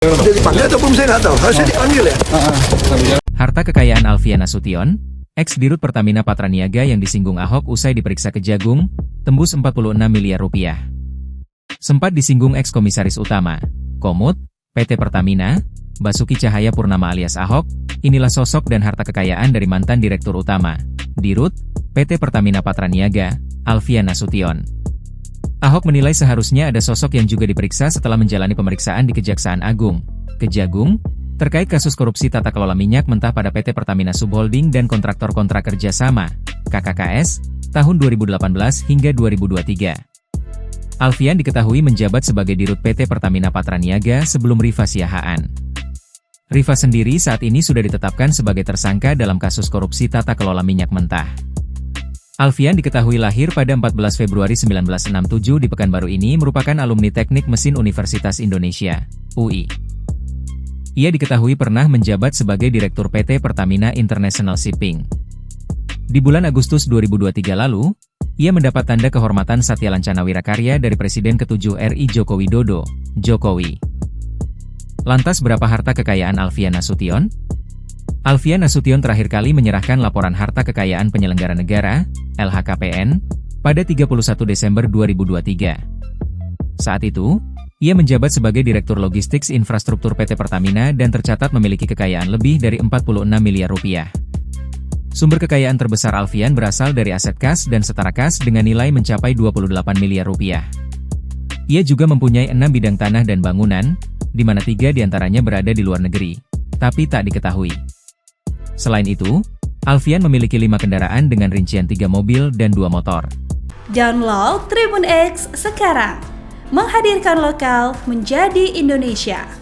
Dia dipanggil atau belum saya nggak tahu. Harusnya dipanggil ya. Harta kekayaan Alfian Nasution, ex-dirut Pertamina Patraniaga yang disinggung Ahok usai diperiksa Kejagung, tembus 46 miliar rupiah. Sempat disinggung ex-komisaris utama, Komut, PT Pertamina, Basuki Cahayapurnama alias Ahok, inilah sosok dan harta kekayaan dari mantan Direktur Utama, Dirut, PT Pertamina Patraniaga, Alfian Nasution. Ahok menilai seharusnya ada sosok yang juga diperiksa setelah menjalani pemeriksaan di Kejaksaan Agung, Kejagung, terkait kasus korupsi tata kelola minyak mentah pada PT Pertamina Subholding dan kontraktor kontrak kerjasama, KKKS, tahun 2018 hingga 2023. Alfian diketahui menjabat sebagai Dirut PT Pertamina Patraniaga sebelum Rifa Siahaan. Rifa sendiri saat ini sudah ditetapkan sebagai tersangka dalam kasus korupsi tata kelola minyak mentah. Alfian diketahui lahir pada 14 Februari 1967 di Pekanbaru ini merupakan alumni Teknik Mesin Universitas Indonesia, UI. Ia diketahui pernah menjabat sebagai Direktur PT Pertamina International Shipping. Di bulan Agustus 2023 lalu, ia mendapat tanda kehormatan Satya Lancana Wirakarya dari Presiden ke-7 RI Joko Widodo, Jokowi. Lantas berapa harta kekayaan Alfian Nasution? Alfian Nasution terakhir kali menyerahkan laporan harta kekayaan penyelenggara negara, LHKPN, pada 31 Desember 2023. Saat itu, ia menjabat sebagai Direktur Logistik Infrastruktur PT Pertamina dan tercatat memiliki kekayaan lebih dari 46 miliar rupiah. Sumber kekayaan terbesar Alfian berasal dari aset kas dan setara kas dengan nilai mencapai 28 miliar rupiah. Ia juga mempunyai 6 bidang tanah dan bangunan, di mana 3 diantaranya berada di luar negeri, tapi tak diketahui. Selain itu, Alfian memiliki 5 kendaraan dengan rincian 3 mobil dan 2 motor. Download Tribun X sekarang, menghadirkan lokal menjadi Indonesia.